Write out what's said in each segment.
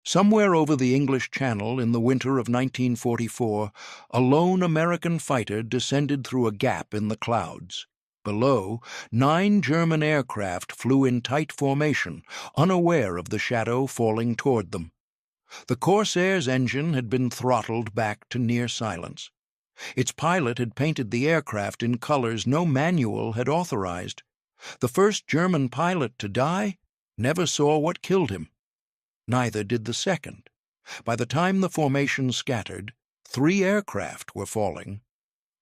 Somewhere over the English Channel in the winter of 1944, a lone American fighter descended through a gap in the clouds. Below, 9 German aircraft flew in tight formation, unaware of the shadow falling toward them. The Corsair's engine had been throttled back to near silence. Its pilot had painted the aircraft in colors no manual had authorized. The first German pilot to die never saw what killed him. Neither did the second. By the time the formation scattered, 3 aircraft were falling.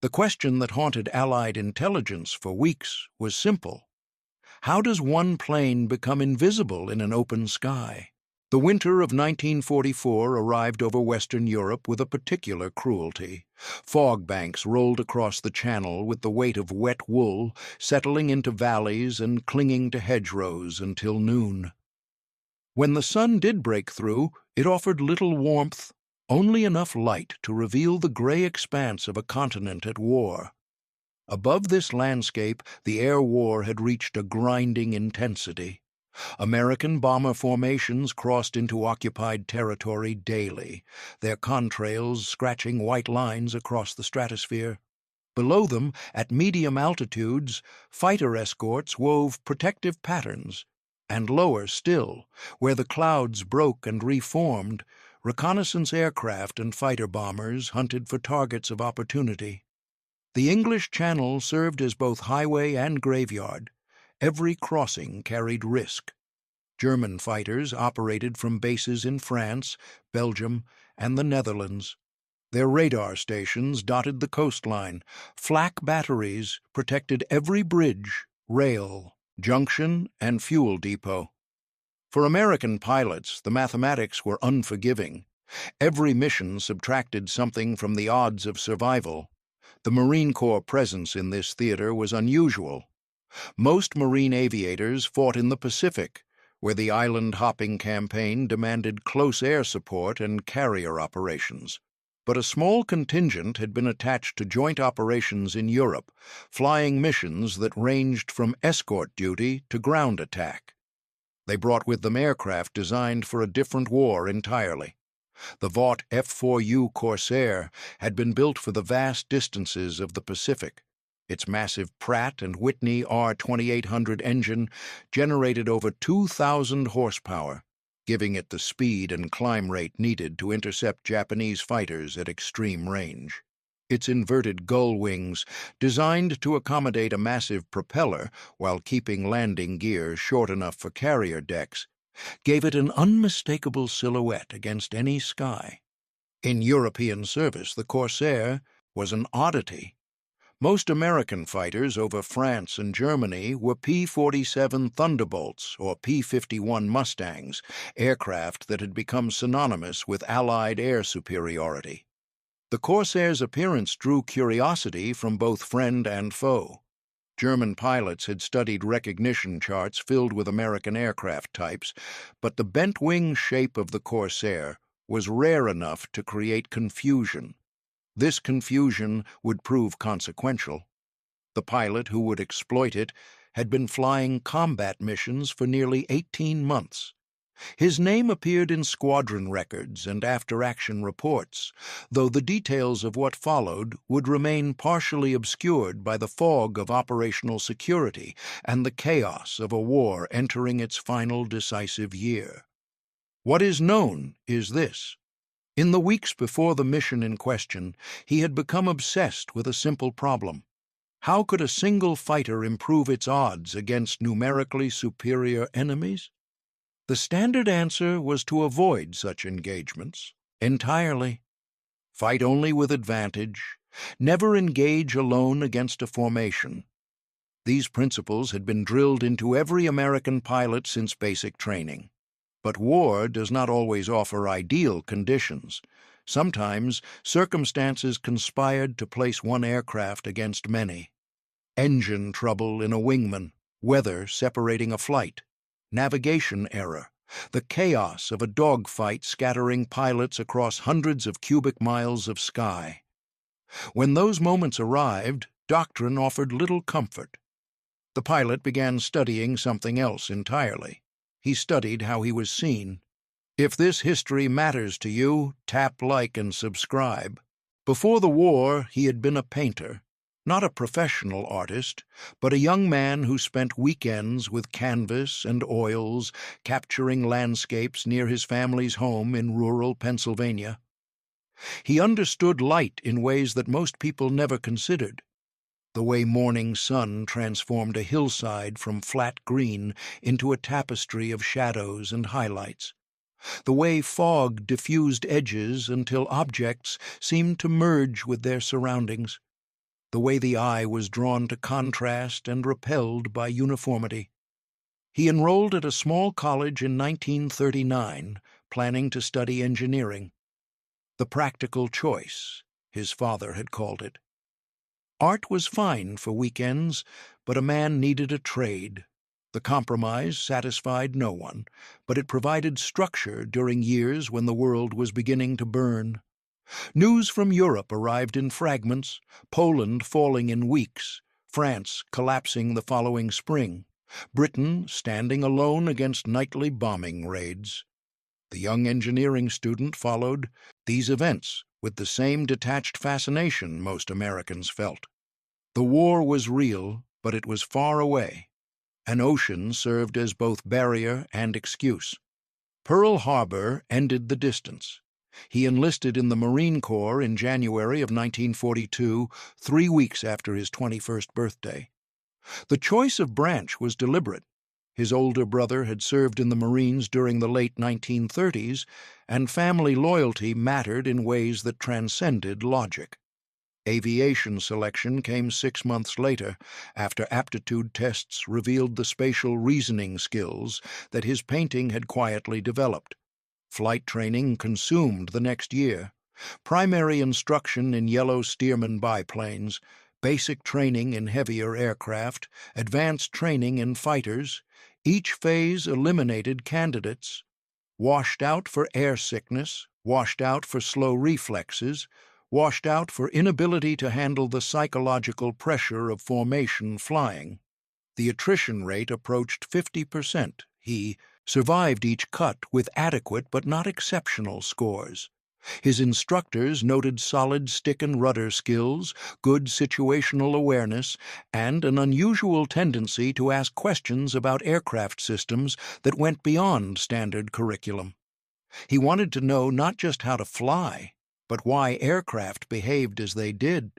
The question that haunted Allied intelligence for weeks was simple. How does one plane become invisible in an open sky? The winter of 1944 arrived over Western Europe with a particular cruelty. Fog banks rolled across the Channel with the weight of wet wool, settling into valleys and clinging to hedgerows until noon. When the sun did break through, it offered little warmth, only enough light to reveal the gray expanse of a continent at war. Above this landscape, the air war had reached a grinding intensity. American bomber formations crossed into occupied territory daily, their contrails scratching white lines across the stratosphere. Below them, at medium altitudes, fighter escorts wove protective patterns. And lower still, where the clouds broke and reformed, reconnaissance aircraft and fighter bombers hunted for targets of opportunity. The English Channel served as both highway and graveyard. Every crossing carried risk. German fighters operated from bases in France, Belgium, and the Netherlands. Their radar stations dotted the coastline. Flak batteries protected every bridge, rail, junction, and fuel depot. For American pilots, the mathematics were unforgiving. Every mission subtracted something from the odds of survival. The Marine Corps' presence in this theater was unusual. Most Marine aviators fought in the Pacific, where the island-hopping campaign demanded close air support and carrier operations. But a small contingent had been attached to joint operations in Europe, flying missions that ranged from escort duty to ground attack. They brought with them aircraft designed for a different war entirely. The Vought F-4U Corsair had been built for the vast distances of the Pacific. Its massive Pratt & Whitney R2800 engine generated over 2,000 horsepower, giving it the speed and climb rate needed to intercept Japanese fighters at extreme range. Its inverted gull wings, designed to accommodate a massive propeller while keeping landing gear short enough for carrier decks, gave it an unmistakable silhouette against any sky. In European service, the Corsair was an oddity. Most American fighters over France and Germany were P-47 Thunderbolts or P-51 Mustangs, aircraft that had become synonymous with Allied air superiority. The Corsair's appearance drew curiosity from both friend and foe. German pilots had studied recognition charts filled with American aircraft types, but the bent-wing shape of the Corsair was rare enough to create confusion. This confusion would prove consequential. The pilot who would exploit it had been flying combat missions for nearly 18 months. His name appeared in squadron records and after-action reports, though the details of what followed would remain partially obscured by the fog of operational security and the chaos of a war entering its final decisive year. What is known is this. In the weeks before the mission in question, he had become obsessed with a simple problem. How could a single fighter improve its odds against numerically superior enemies? The standard answer was to avoid such engagements entirely. Fight only with advantage. Never engage alone against a formation. These principles had been drilled into every American pilot since basic training. But war does not always offer ideal conditions. Sometimes circumstances conspired to place one aircraft against many. Engine trouble in a wingman, weather separating a flight, navigation error, the chaos of a dogfight scattering pilots across hundreds of cubic miles of sky. When those moments arrived, doctrine offered little comfort. The pilot began studying something else entirely. He studied how he was seen. If this history matters to you, tap like and subscribe. Before the war, he had been a painter, not a professional artist, but a young man who spent weekends with canvas and oils, capturing landscapes near his family's home in rural Pennsylvania. He understood light in ways that most people never considered. The way morning sun transformed a hillside from flat green into a tapestry of shadows and highlights. The way fog diffused edges until objects seemed to merge with their surroundings. The way the eye was drawn to contrast and repelled by uniformity. He enrolled at a small college in 1939, planning to study engineering. The practical choice, his father had called it. Art was fine for weekends, but a man needed a trade. The compromise satisfied no one, but it provided structure during years when the world was beginning to burn. News from Europe arrived in fragments, Poland falling in weeks, France collapsing the following spring, Britain standing alone against nightly bombing raids. The young engineering student followed these events with the same detached fascination most Americans felt. The war was real, but it was far away. An ocean served as both barrier and excuse. Pearl Harbor ended the distance. He enlisted in the Marine Corps in January of 1942, 3 weeks after his 21st birthday. The choice of branch was deliberate. His older brother had served in the Marines during the late 1930s, and family loyalty mattered in ways that transcended logic. Aviation selection came 6 months later, after aptitude tests revealed the spatial reasoning skills that his painting had quietly developed. Flight training consumed the next year. Primary instruction in yellow Stearman biplanes, basic training in heavier aircraft, advanced training in fighters. Each phase eliminated candidates. Washed out for air sickness, washed out for slow reflexes, washed out for inability to handle the psychological pressure of formation flying. The attrition rate approached 50%. He survived each cut with adequate but not exceptional scores. His instructors noted solid stick and rudder skills, good situational awareness, and an unusual tendency to ask questions about aircraft systems that went beyond standard curriculum. He wanted to know not just how to fly, but why aircraft behaved as they did,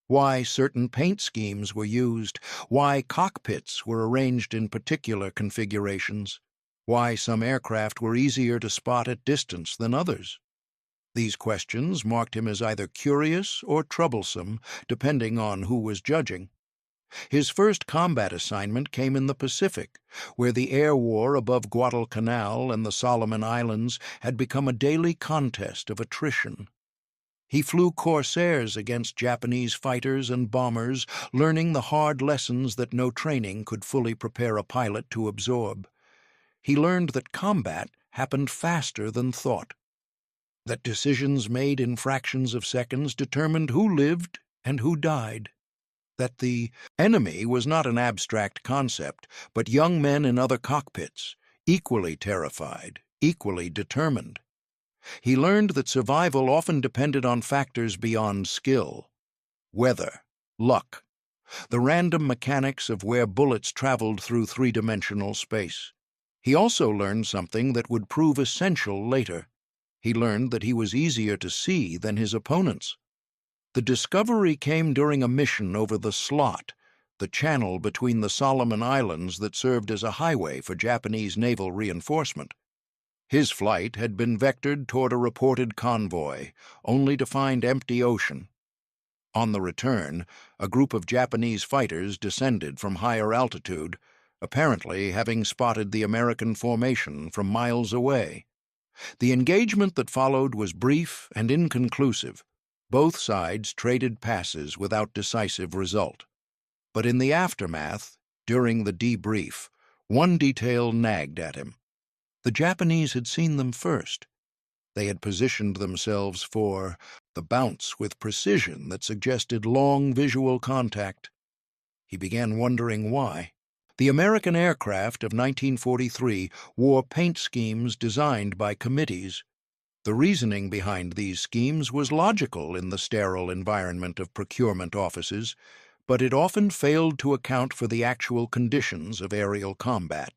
why certain paint schemes were used, why cockpits were arranged in particular configurations, why some aircraft were easier to spot at distance than others. These questions marked him as either curious or troublesome, depending on who was judging. His first combat assignment came in the Pacific, where the air war above Guadalcanal and the Solomon Islands had become a daily contest of attrition. He flew Corsairs against Japanese fighters and bombers, learning the hard lessons that no training could fully prepare a pilot to absorb. He learned that combat happened faster than thought, that decisions made in fractions of seconds determined who lived and who died, that the enemy was not an abstract concept, but young men in other cockpits, equally terrified, equally determined. He learned that survival often depended on factors beyond skill: weather, luck, the random mechanics of where bullets traveled through three-dimensional space. He also learned something that would prove essential later. He learned that he was easier to see than his opponents. The discovery came during a mission over the Slot, the channel between the Solomon Islands that served as a highway for Japanese naval reinforcement. His flight had been vectored toward a reported convoy, only to find empty ocean. On the return, a group of Japanese fighters descended from higher altitude, apparently having spotted the American formation from miles away. The engagement that followed was brief and inconclusive. Both sides traded passes without decisive result. But in the aftermath, during the debrief, one detail nagged at him. The Japanese had seen them first. They had positioned themselves for the bounce with precision that suggested long visual contact. He began wondering why. The American aircraft of 1943 wore paint schemes designed by committees. The reasoning behind these schemes was logical in the sterile environment of procurement offices, but it often failed to account for the actual conditions of aerial combat.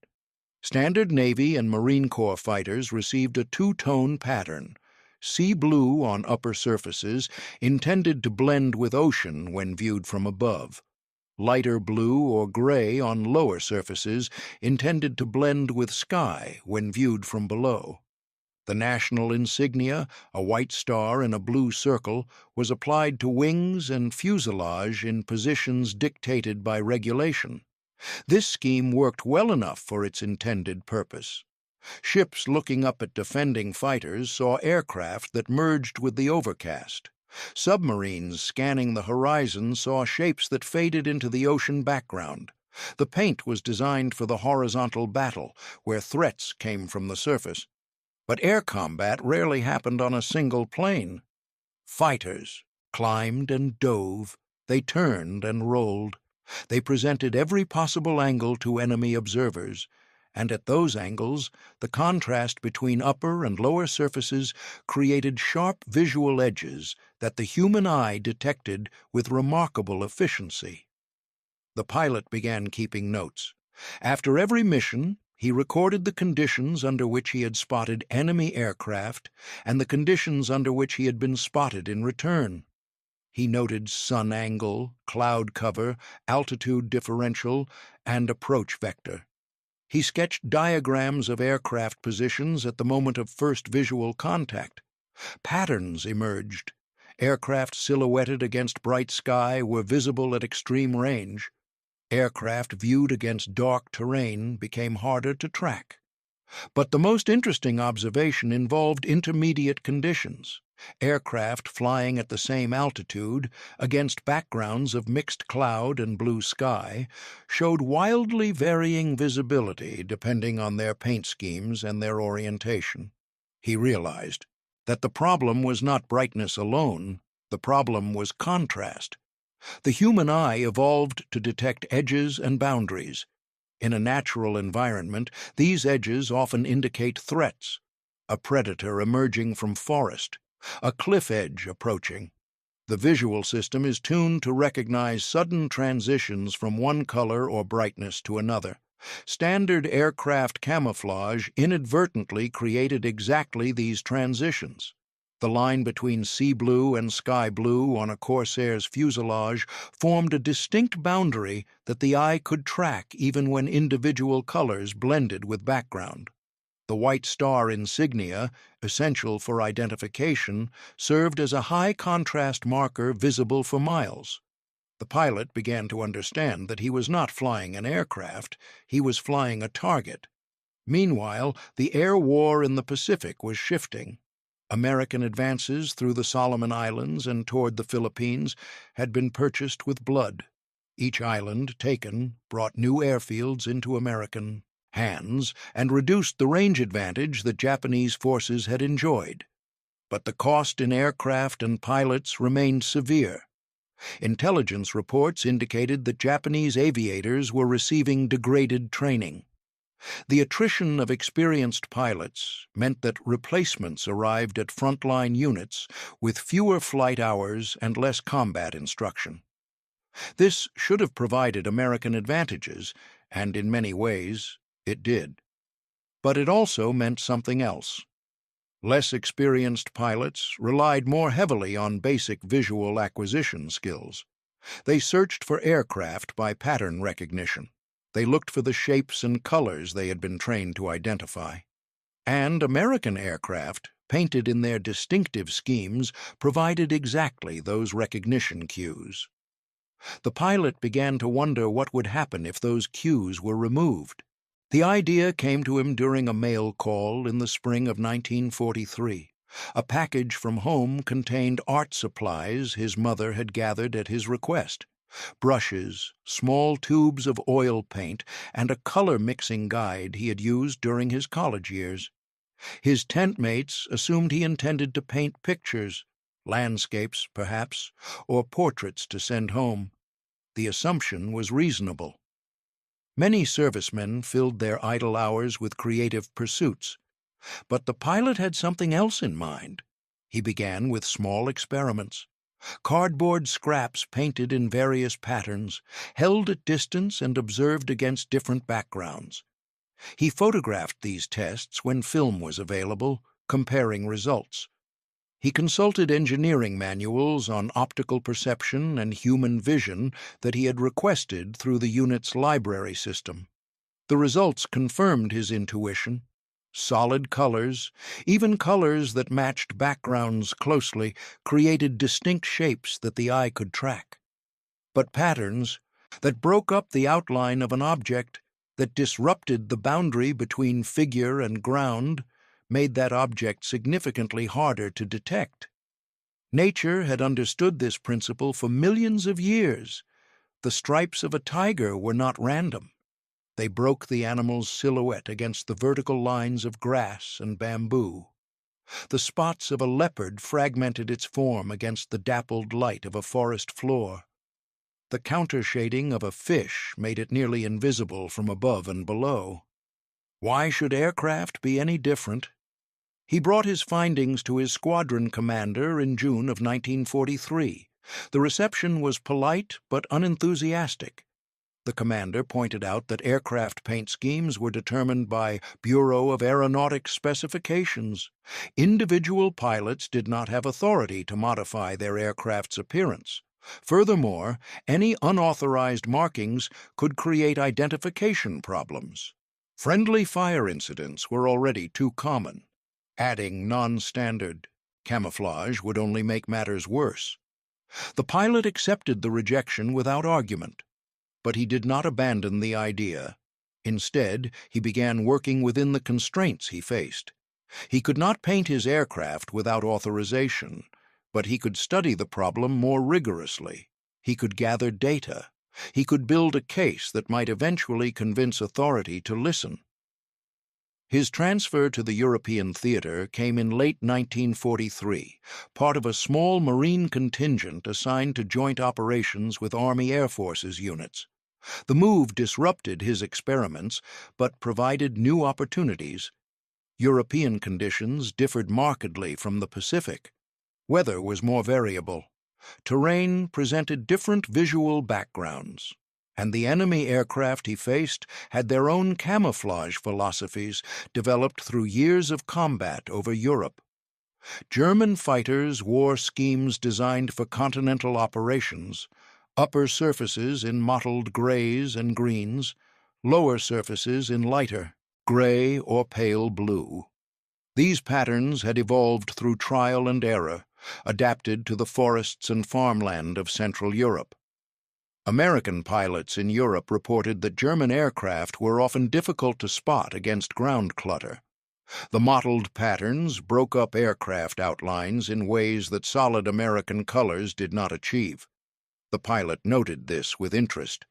Standard Navy and Marine Corps fighters received a two-tone pattern: sea blue on upper surfaces, intended to blend with ocean when viewed from above; lighter blue or gray on lower surfaces, intended to blend with sky when viewed from below. The national insignia, a white star in a blue circle, was applied to wings and fuselage in positions dictated by regulation. This scheme worked well enough for its intended purpose. Ships looking up at defending fighters saw aircraft that merged with the overcast. Submarines scanning the horizon saw shapes that faded into the ocean background. The paint was designed for the horizontal battle, where threats came from the surface. But air combat rarely happened on a single plane. Fighters climbed and dove, they turned and rolled. They presented every possible angle to enemy observers, and at those angles, the contrast between upper and lower surfaces created sharp visual edges that the human eye detected with remarkable efficiency. The pilot began keeping notes. After every mission, he recorded the conditions under which he had spotted enemy aircraft and the conditions under which he had been spotted in return. He noted sun angle, cloud cover, altitude differential, and approach vector. He sketched diagrams of aircraft positions at the moment of first visual contact. Patterns emerged. Aircraft silhouetted against bright sky were visible at extreme range. Aircraft viewed against dark terrain became harder to track. But the most interesting observation involved intermediate conditions. Aircraft flying at the same altitude, against backgrounds of mixed cloud and blue sky, showed wildly varying visibility depending on their paint schemes and their orientation. He realized that the problem was not brightness alone, the problem was contrast. The human eye evolved to detect edges and boundaries. In a natural environment, these edges often indicate threats: a predator emerging from forest, a cliff edge approaching. The visual system is tuned to recognize sudden transitions from one color or brightness to another. Standard aircraft camouflage inadvertently created exactly these transitions. The line between sea blue and sky blue on a Corsair's fuselage formed a distinct boundary that the eye could track even when individual colors blended with background. The white star insignia, essential for identification, served as a high-contrast marker visible for miles. The pilot began to understand that he was not flying an aircraft, he was flying a target. Meanwhile, the air war in the Pacific was shifting. American advances through the Solomon Islands and toward the Philippines had been purchased with blood. Each island taken brought new airfields into American hands and reduced the range advantage that Japanese forces had enjoyed. But the cost in aircraft and pilots remained severe. Intelligence reports indicated that Japanese aviators were receiving degraded training. The attrition of experienced pilots meant that replacements arrived at frontline units with fewer flight hours and less combat instruction. This should have provided American advantages, and in many ways it did. But it also meant something else. Less experienced pilots relied more heavily on basic visual acquisition skills. They searched for aircraft by pattern recognition. They looked for the shapes and colors they had been trained to identify. And American aircraft, painted in their distinctive schemes, provided exactly those recognition cues. The pilot began to wonder what would happen if those cues were removed. The idea came to him during a mail call in the spring of 1943. A package from home contained art supplies his mother had gathered at his request: brushes, small tubes of oil paint, and a color-mixing guide he had used during his college years. His tent mates assumed he intended to paint pictures, landscapes, perhaps, or portraits to send home. The assumption was reasonable. Many servicemen filled their idle hours with creative pursuits, but the pilot had something else in mind. He began with small experiments. Cardboard scraps painted in various patterns, held at distance and observed against different backgrounds. He photographed these tests when film was available, comparing results. He consulted engineering manuals on optical perception and human vision that he had requested through the unit's library system. The results confirmed his intuition. Solid colors, even colors that matched backgrounds closely, created distinct shapes that the eye could track. But patterns that broke up the outline of an object, that disrupted the boundary between figure and ground, made that object significantly harder to detect. Nature had understood this principle for millions of years. The stripes of a tiger were not random. They broke the animal's silhouette against the vertical lines of grass and bamboo. The spots of a leopard fragmented its form against the dappled light of a forest floor. The countershading of a fish made it nearly invisible from above and below. Why should aircraft be any different? He brought his findings to his squadron commander in June of 1943. The reception was polite but unenthusiastic. The commander pointed out that aircraft paint schemes were determined by Bureau of Aeronautics specifications. Individual pilots did not have authority to modify their aircraft's appearance. Furthermore, any unauthorized markings could create identification problems. Friendly fire incidents were already too common. Adding non-standard camouflage would only make matters worse. The pilot accepted the rejection without argument, but he did not abandon the idea. Instead, he began working within the constraints he faced. He could not paint his aircraft without authorization, but he could study the problem more rigorously. He could gather data. He could build a case that might eventually convince authority to listen. His transfer to the European theater came in late 1943, part of a small Marine contingent assigned to joint operations with Army Air Forces units. The move disrupted his experiments, but provided new opportunities. European conditions differed markedly from the Pacific. Weather was more variable. Terrain presented different visual backgrounds, and the enemy aircraft he faced had their own camouflage philosophies developed through years of combat over Europe. German fighters wore schemes designed for continental operations, upper surfaces in mottled grays and greens, lower surfaces in lighter gray or pale blue. These patterns had evolved through trial and error, adapted to the forests and farmland of Central Europe. American pilots in Europe reported that German aircraft were often difficult to spot against ground clutter. The mottled patterns broke up aircraft outlines in ways that solid American colors did not achieve. The pilot noted this with interest.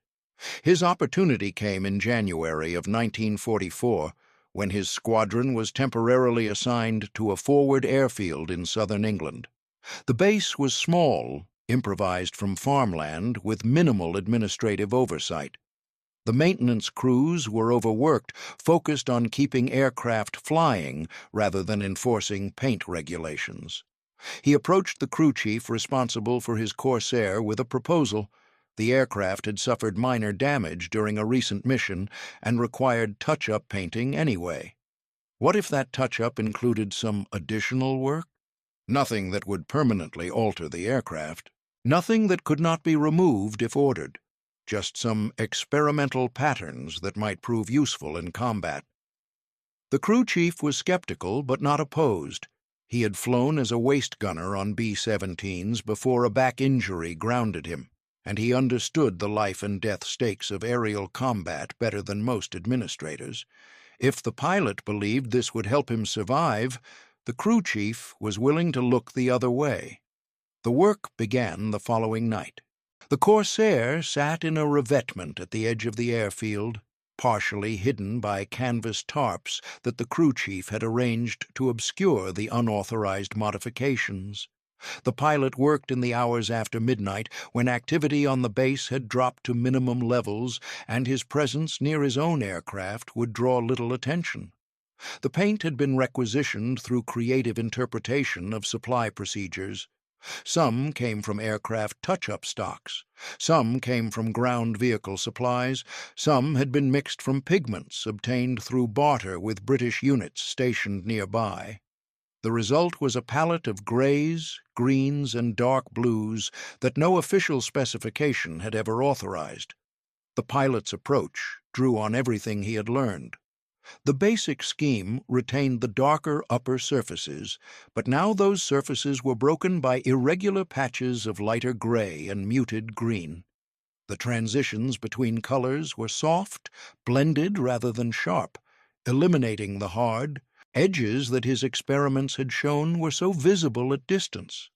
His opportunity came in January of 1944, when his squadron was temporarily assigned to a forward airfield in southern England. The base was small, improvised from farmland with minimal administrative oversight. The maintenance crews were overworked, focused on keeping aircraft flying rather than enforcing paint regulations. He approached the crew chief responsible for his Corsair with a proposal. The aircraft had suffered minor damage during a recent mission and required touch-up painting anyway. What if that touch-up included some additional work? Nothing that would permanently alter the aircraft. Nothing that could not be removed if ordered. Just some experimental patterns that might prove useful in combat. The crew chief was skeptical but not opposed. He had flown as a waist gunner on B-17s before a back injury grounded him, and he understood the life-and-death stakes of aerial combat better than most administrators. If the pilot believed this would help him survive, the crew chief was willing to look the other way. The work began the following night. The Corsair sat in a revetment at the edge of the airfield, partially hidden by canvas tarps that the crew chief had arranged to obscure the unauthorized modifications. The pilot worked in the hours after midnight, when activity on the base had dropped to minimum levels and his presence near his own aircraft would draw little attention. The paint had been requisitioned through creative interpretation of supply procedures. Some came from aircraft touch-up stocks. Some came from ground vehicle supplies. Some had been mixed from pigments obtained through barter with British units stationed nearby. The result was a palette of grays, greens, and dark blues that no official specification had ever authorized. The pilot's approach drew on everything he had learned. The basic scheme retained the darker upper surfaces, but now those surfaces were broken by irregular patches of lighter gray and muted green. The transitions between colors were soft, blended rather than sharp, eliminating the hard edges that his experiments had shown were so visible at distance.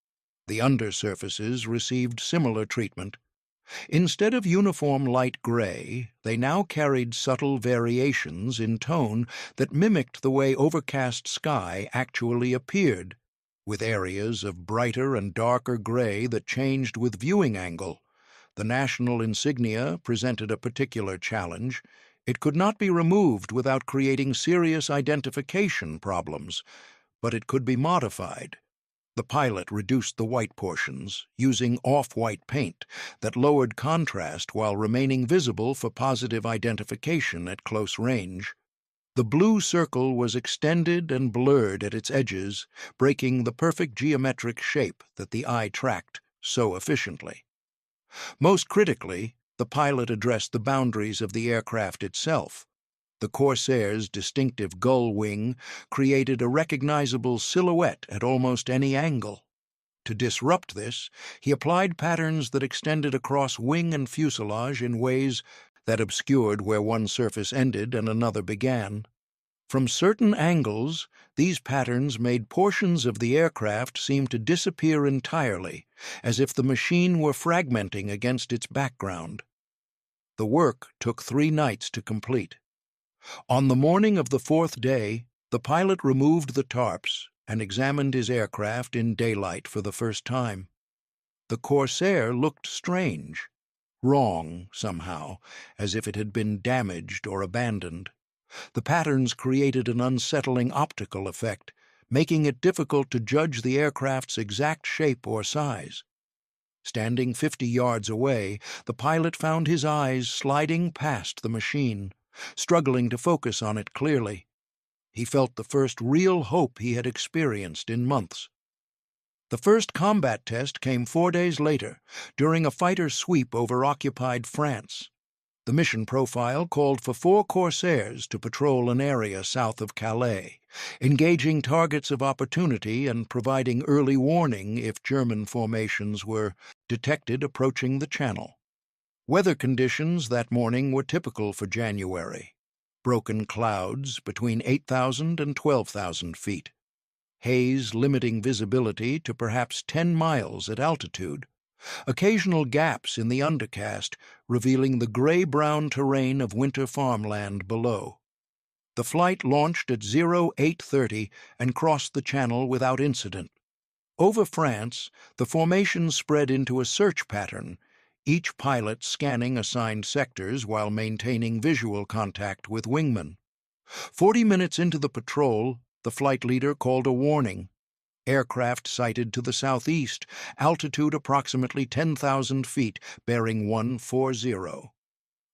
The undersurfaces received similar treatment. Instead of uniform light gray, they now carried subtle variations in tone that mimicked the way overcast sky actually appeared, with areas of brighter and darker gray that changed with viewing angle. The national insignia presented a particular challenge. It could not be removed without creating serious identification problems, but it could be modified. The pilot reduced the white portions, using off-white paint that lowered contrast while remaining visible for positive identification at close range. The blue circle was extended and blurred at its edges, breaking the perfect geometric shape that the eye tracked so efficiently. Most critically, the pilot addressed the boundaries of the aircraft itself. The Corsair's distinctive gull wing created a recognizable silhouette at almost any angle. To disrupt this, he applied patterns that extended across wing and fuselage in ways that obscured where one surface ended and another began. From certain angles, these patterns made portions of the aircraft seem to disappear entirely, as if the machine were fragmenting against its background. The work took 3 nights to complete. On the morning of the 4th day, the pilot removed the tarps and examined his aircraft in daylight for the first time. The Corsair looked strange, wrong somehow, as if it had been damaged or abandoned. The patterns created an unsettling optical effect, making it difficult to judge the aircraft's exact shape or size. Standing 50 yards away, the pilot found his eyes sliding past the machine, struggling to focus on it clearly. He felt the first real hope he had experienced in months. The first combat test came 4 days later, during a fighter sweep over occupied France. The mission profile called for 4 Corsairs to patrol an area south of Calais, engaging targets of opportunity and providing early warning if German formations were detected approaching the Channel. Weather conditions that morning were typical for January. Broken clouds between 8,000 and 12,000 feet. Haze limiting visibility to perhaps 10 miles at altitude. Occasional gaps in the undercast revealing the gray-brown terrain of winter farmland below. The flight launched at 0830 and crossed the Channel without incident. Over France, the formation spread into a search pattern, each pilot scanning assigned sectors while maintaining visual contact with wingmen. 40 minutes into the patrol, the flight leader called a warning. Aircraft sighted to the southeast, altitude approximately 10,000 feet, bearing 140.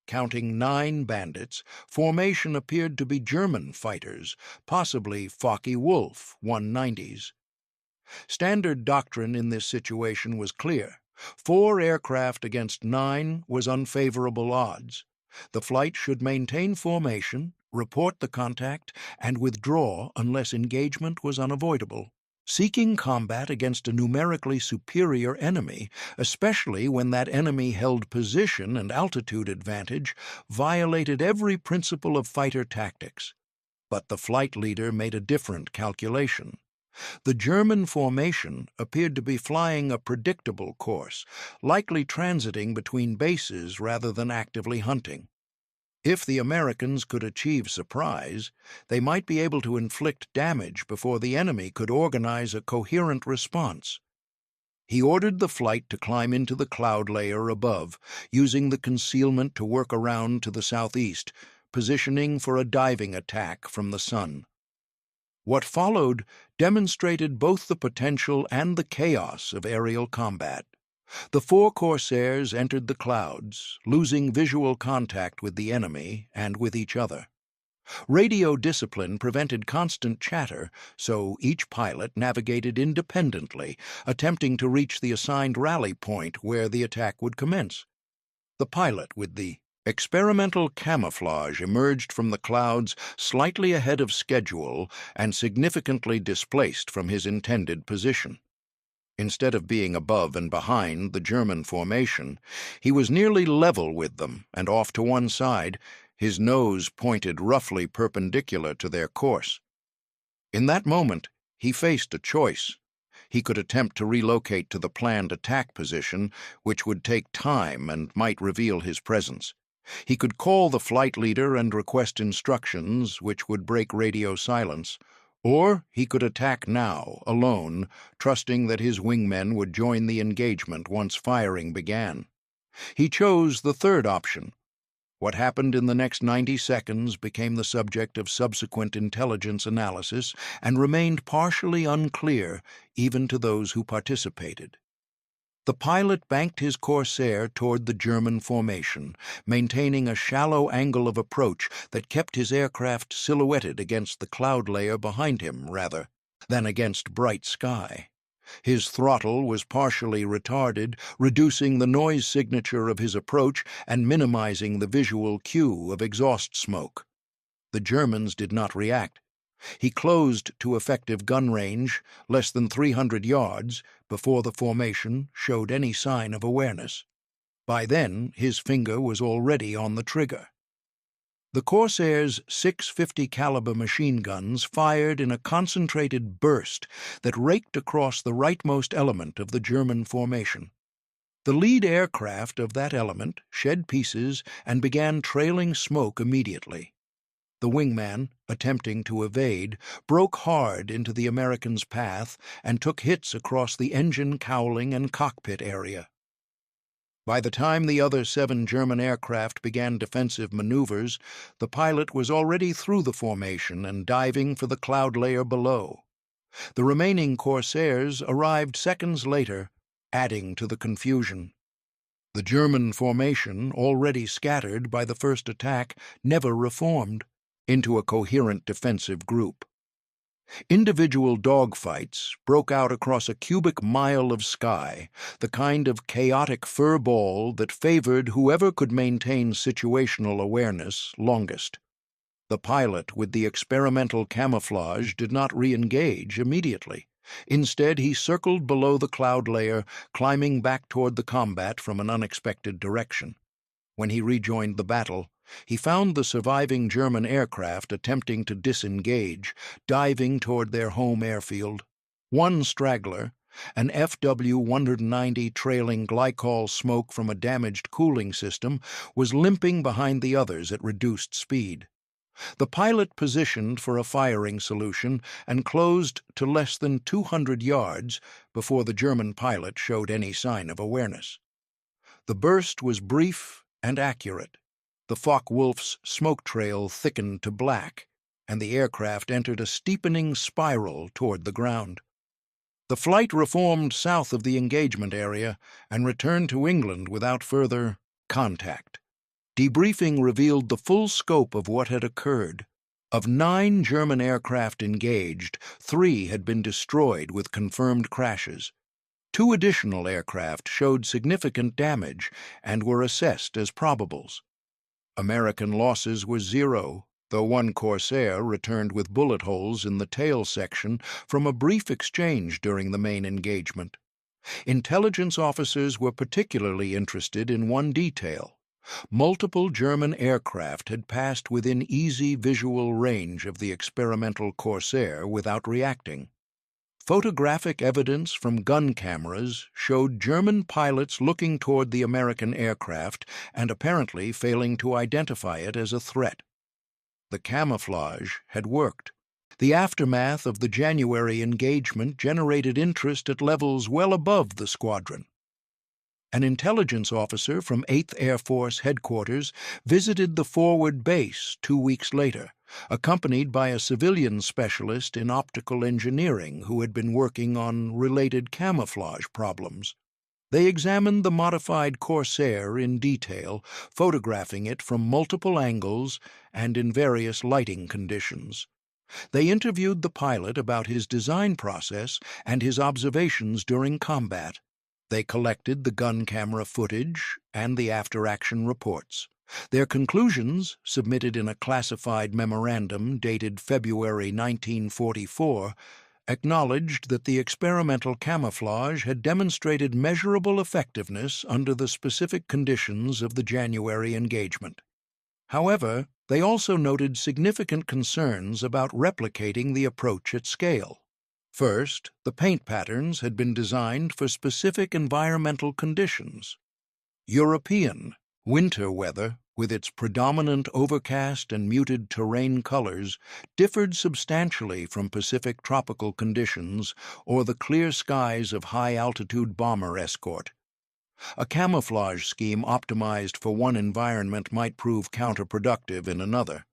Counting 9 bandits, formation appeared to be German fighters, possibly Focke-Wulf 190s. Standard doctrine in this situation was clear. 4 aircraft against 9 was unfavorable odds. The flight should maintain formation, report the contact, and withdraw unless engagement was unavoidable. Seeking combat against a numerically superior enemy, especially when that enemy held position and altitude advantage, violated every principle of fighter tactics. But the flight leader made a different calculation. The German formation appeared to be flying a predictable course, likely transiting between bases rather than actively hunting. If the Americans could achieve surprise, they might be able to inflict damage before the enemy could organize a coherent response. He ordered the flight to climb into the cloud layer above, using the concealment to work around to the southeast, positioning for a diving attack from the sun. What followed demonstrated both the potential and the chaos of aerial combat. The four Corsairs entered the clouds, losing visual contact with the enemy and with each other. Radio discipline prevented constant chatter, so each pilot navigated independently, attempting to reach the assigned rally point where the attack would commence. The pilot with the experimental camouflage emerged from the clouds slightly ahead of schedule and significantly displaced from his intended position. Instead of being above and behind the German formation, he was nearly level with them and off to one side, his nose pointed roughly perpendicular to their course. In that moment, he faced a choice. He could attempt to relocate to the planned attack position, which would take time and might reveal his presence. He could call the flight leader and request instructions, which would break radio silence. Or he could attack now, alone, trusting that his wingmen would join the engagement once firing began. He chose the third option. What happened in the next 90 seconds became the subject of subsequent intelligence analysis and remained partially unclear even to those who participated. The pilot banked his Corsair toward the German formation, maintaining a shallow angle of approach that kept his aircraft silhouetted against the cloud layer behind him rather than against bright sky. His throttle was partially retarded, reducing the noise signature of his approach and minimizing the visual cue of exhaust smoke. The Germans did not react. He closed to effective gun range, less than 300 yards, before the formation showed any sign of awareness. By then, his finger was already on the trigger. The Corsair's 650 caliber machine guns fired in a concentrated burst that raked across the rightmost element of the German formation. The lead aircraft of that element shed pieces and began trailing smoke immediately. The wingman, attempting to evade, broke hard into the American's path and took hits across the engine cowling and cockpit area. By the time the other 7 German aircraft began defensive maneuvers, the pilot was already through the formation and diving for the cloud layer below. The remaining Corsairs arrived seconds later, adding to the confusion. The German formation, already scattered by the first attack, never reformed into a coherent defensive group. Individual dogfights broke out across a cubic mile of sky, the kind of chaotic fur ball that favored whoever could maintain situational awareness longest. The pilot with the experimental camouflage did not re-engage immediately. Instead, he circled below the cloud layer, climbing back toward the combat from an unexpected direction. When he rejoined the battle, he found the surviving German aircraft attempting to disengage, diving toward their home airfield. One straggler, an FW-190 trailing glycol smoke from a damaged cooling system, was limping behind the others at reduced speed. The pilot positioned for a firing solution and closed to less than 200 yards before the German pilot showed any sign of awareness. The burst was brief and accurate. The Focke-Wulf's smoke trail thickened to black, and the aircraft entered a steepening spiral toward the ground. The flight reformed south of the engagement area and returned to England without further contact. Debriefing revealed the full scope of what had occurred. Of 9 German aircraft engaged, 3 had been destroyed with confirmed crashes. 2 additional aircraft showed significant damage and were assessed as probables. American losses were 0, though 1 Corsair returned with bullet holes in the tail section from a brief exchange during the main engagement. Intelligence officers were particularly interested in one detail. Multiple German aircraft had passed within easy visual range of the experimental Corsair without reacting. Photographic evidence from gun cameras showed German pilots looking toward the American aircraft and apparently failing to identify it as a threat. The camouflage had worked. The aftermath of the January engagement generated interest at levels well above the squadron. An intelligence officer from 8th Air Force Headquarters visited the forward base 2 weeks later, accompanied by a civilian specialist in optical engineering who had been working on related camouflage problems. They examined the modified Corsair in detail, photographing it from multiple angles and in various lighting conditions. They interviewed the pilot about his design process and his observations during combat. They collected the gun camera footage and the after-action reports. Their conclusions, submitted in a classified memorandum dated February 1944, acknowledged that the experimental camouflage had demonstrated measurable effectiveness under the specific conditions of the January engagement. However, they also noted significant concerns about replicating the approach at scale. First, the paint patterns had been designed for specific environmental conditions. European winter weather, with its predominant overcast and muted terrain colors, differed substantially from Pacific tropical conditions or the clear skies of high-altitude bomber escort. A camouflage scheme optimized for one environment might prove counterproductive in another.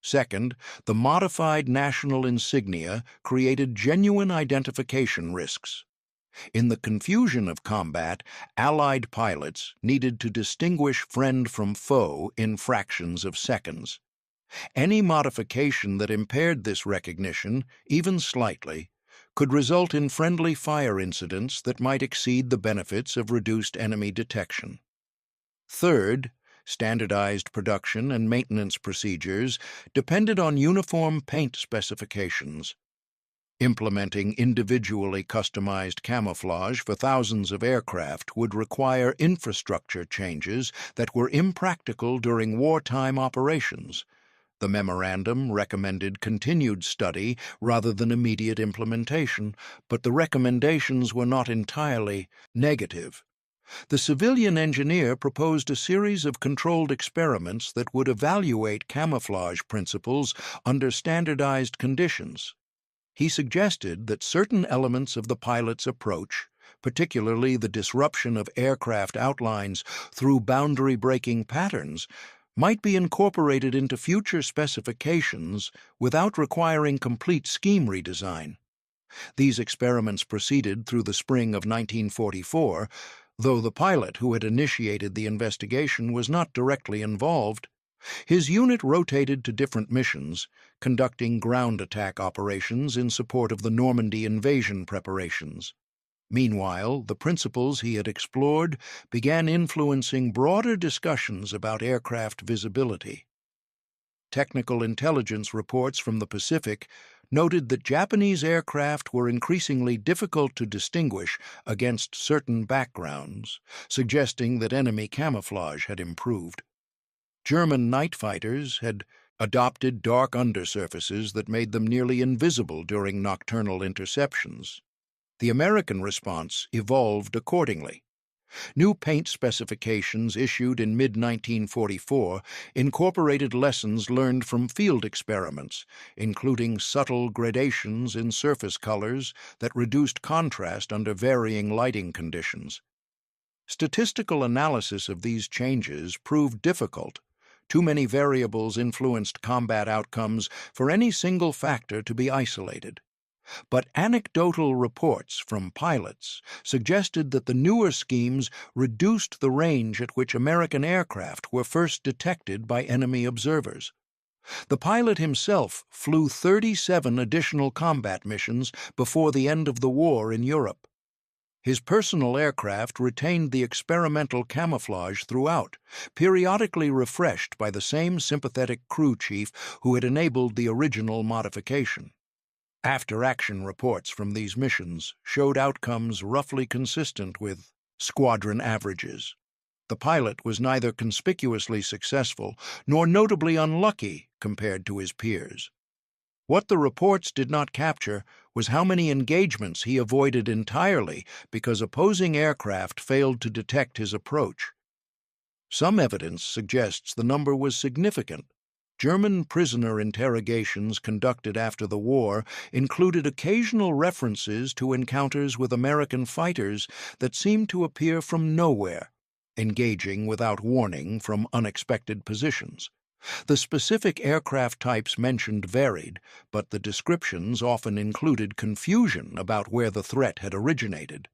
Second, the modified national insignia created genuine identification risks. In the confusion of combat, Allied pilots needed to distinguish friend from foe in fractions of seconds. Any modification that impaired this recognition, even slightly, could result in friendly fire incidents that might exceed the benefits of reduced enemy detection. Third, standardized production and maintenance procedures depended on uniform paint specifications. Implementing individually customized camouflage for thousands of aircraft would require infrastructure changes that were impractical during wartime operations. The memorandum recommended continued study rather than immediate implementation, but the recommendations were not entirely negative. The civilian engineer proposed a series of controlled experiments that would evaluate camouflage principles under standardized conditions. He suggested that certain elements of the pilot's approach, particularly the disruption of aircraft outlines through boundary-breaking patterns, might be incorporated into future specifications without requiring complete scheme redesign. These experiments proceeded through the spring of 1944, though the pilot who had initiated the investigation was not directly involved. His unit rotated to different missions, conducting ground attack operations in support of the Normandy invasion preparations. Meanwhile, the principles he had explored began influencing broader discussions about aircraft visibility. Technical intelligence reports from the Pacific noted that Japanese aircraft were increasingly difficult to distinguish against certain backgrounds, suggesting that enemy camouflage had improved. German night fighters had adopted dark undersurfaces that made them nearly invisible during nocturnal interceptions. The American response evolved accordingly. New paint specifications issued in mid-1944 incorporated lessons learned from field experiments, including subtle gradations in surface colors that reduced contrast under varying lighting conditions. Statistical analysis of these changes proved difficult. Too many variables influenced combat outcomes for any single factor to be isolated. But anecdotal reports from pilots suggested that the newer schemes reduced the range at which American aircraft were first detected by enemy observers. The pilot himself flew 37 additional combat missions before the end of the war in Europe. His personal aircraft retained the experimental camouflage throughout, periodically refreshed by the same sympathetic crew chief who had enabled the original modification. After-action reports from these missions showed outcomes roughly consistent with squadron averages. The pilot was neither conspicuously successful nor notably unlucky compared to his peers. What the reports did not capture was how many engagements he avoided entirely because opposing aircraft failed to detect his approach. Some evidence suggests the number was significant. German prisoner interrogations conducted after the war included occasional references to encounters with American fighters that seemed to appear from nowhere, engaging without warning from unexpected positions. The specific aircraft types mentioned varied, but the descriptions often included confusion about where the threat had originated.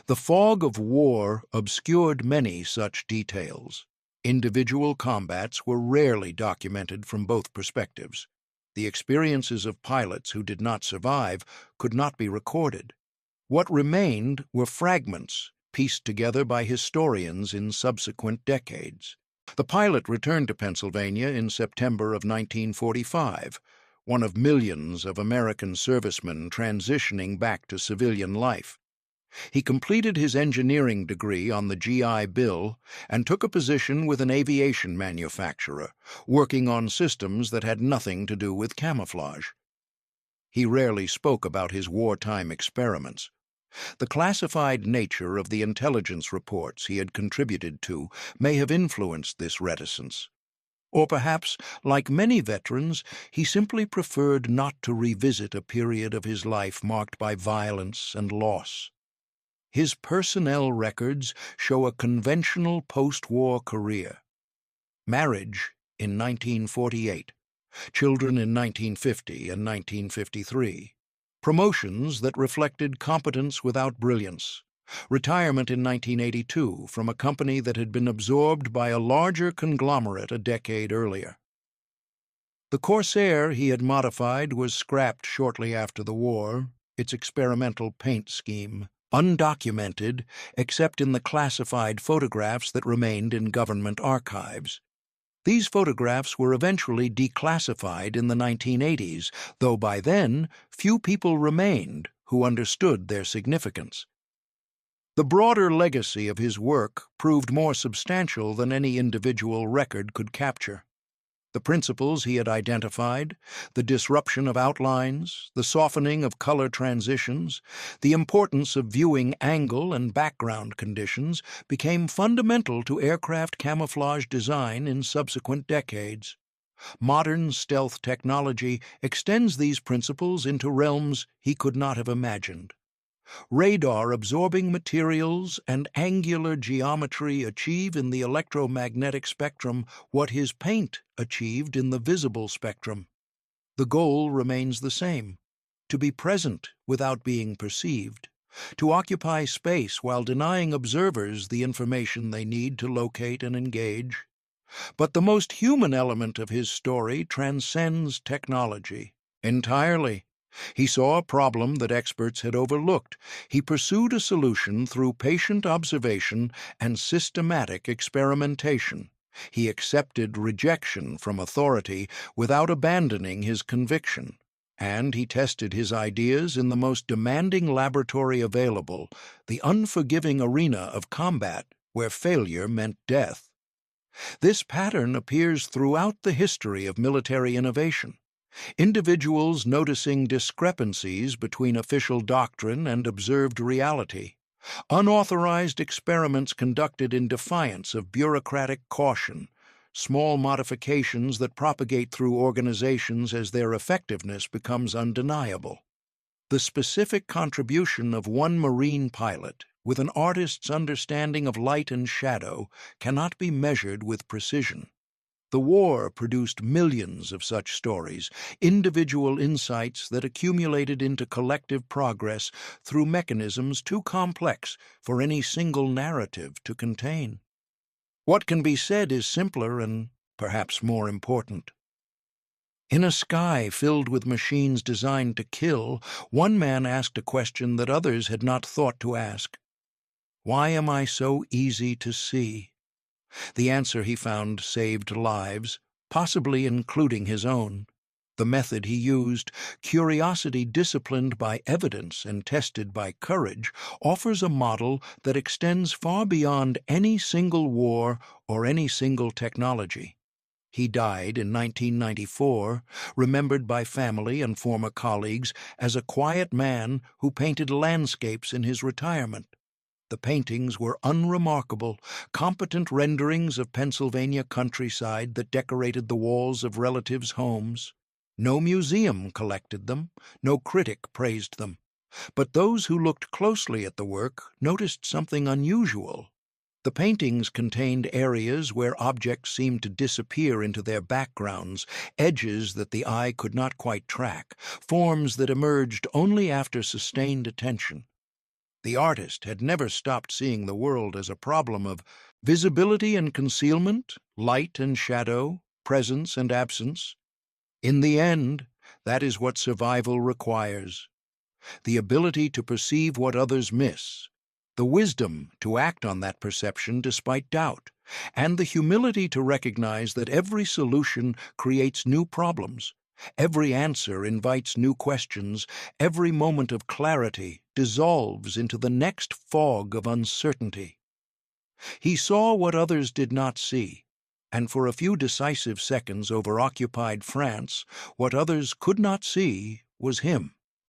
The fog of war obscured many such details. Individual combats were rarely documented from both perspectives. The experiences of pilots who did not survive could not be recorded. What remained were fragments pieced together by historians in subsequent decades. The pilot returned to Pennsylvania in September of 1945, one of millions of American servicemen transitioning back to civilian life. He completed his engineering degree on the GI Bill and took a position with an aviation manufacturer, working on systems that had nothing to do with camouflage. He rarely spoke about his wartime experiments. The classified nature of the intelligence reports he had contributed to may have influenced this reticence. Or perhaps, like many veterans, he simply preferred not to revisit a period of his life marked by violence and loss. His personnel records show a conventional post-war career. Marriage in 1948, children in 1950 and 1953, promotions that reflected competence without brilliance, retirement in 1982 from a company that had been absorbed by a larger conglomerate a decade earlier. The Corsair he had modified was scrapped shortly after the war, its experimental paint scheme undocumented except in the classified photographs that remained in government archives. These photographs were eventually declassified in the 1980s, though by then few people remained who understood their significance. The broader legacy of his work proved more substantial than any individual record could capture. The principles he had identified, the disruption of outlines, the softening of color transitions, the importance of viewing angle and background conditions became fundamental to aircraft camouflage design in subsequent decades. Modern stealth technology extends these principles into realms he could not have imagined. Radar-absorbing materials and angular geometry achieve in the electromagnetic spectrum what his paint achieved in the visible spectrum. The goal remains the same: to be present without being perceived, to occupy space while denying observers the information they need to locate and engage. But the most human element of his story transcends technology entirely. He saw a problem that experts had overlooked. He pursued a solution through patient observation and systematic experimentation. He accepted rejection from authority without abandoning his conviction. And he tested his ideas in the most demanding laboratory available, the unforgiving arena of combat, where failure meant death. This pattern appears throughout the history of military innovation. Individuals noticing discrepancies between official doctrine and observed reality, unauthorized experiments conducted in defiance of bureaucratic caution, small modifications that propagate through organizations as their effectiveness becomes undeniable. The specific contribution of one Marine pilot, with an artist's understanding of light and shadow, cannot be measured with precision. The war produced millions of such stories, individual insights that accumulated into collective progress through mechanisms too complex for any single narrative to contain. What can be said is simpler and perhaps more important. In a sky filled with machines designed to kill, one man asked a question that others had not thought to ask. Why am I so easy to see? The answer he found saved lives, possibly including his own. The method he used, curiosity disciplined by evidence and tested by courage, offers a model that extends far beyond any single war or any single technology. He died in 1994, remembered by family and former colleagues as a quiet man who painted landscapes in his retirement. The paintings were unremarkable, competent renderings of Pennsylvania countryside that decorated the walls of relatives' homes. No museum collected them, no critic praised them. But those who looked closely at the work noticed something unusual. The paintings contained areas where objects seemed to disappear into their backgrounds, edges that the eye could not quite track, forms that emerged only after sustained attention. The artist had never stopped seeing the world as a problem of visibility and concealment, light and shadow, presence and absence. In the end, that is what survival requires: the ability to perceive what others miss, the wisdom to act on that perception despite doubt, and the humility to recognize that every solution creates new problems, every answer invites new questions, every moment of clarity dissolves into the next fog of uncertainty. He saw what others did not see, and for a few decisive seconds over occupied France, what others could not see was him.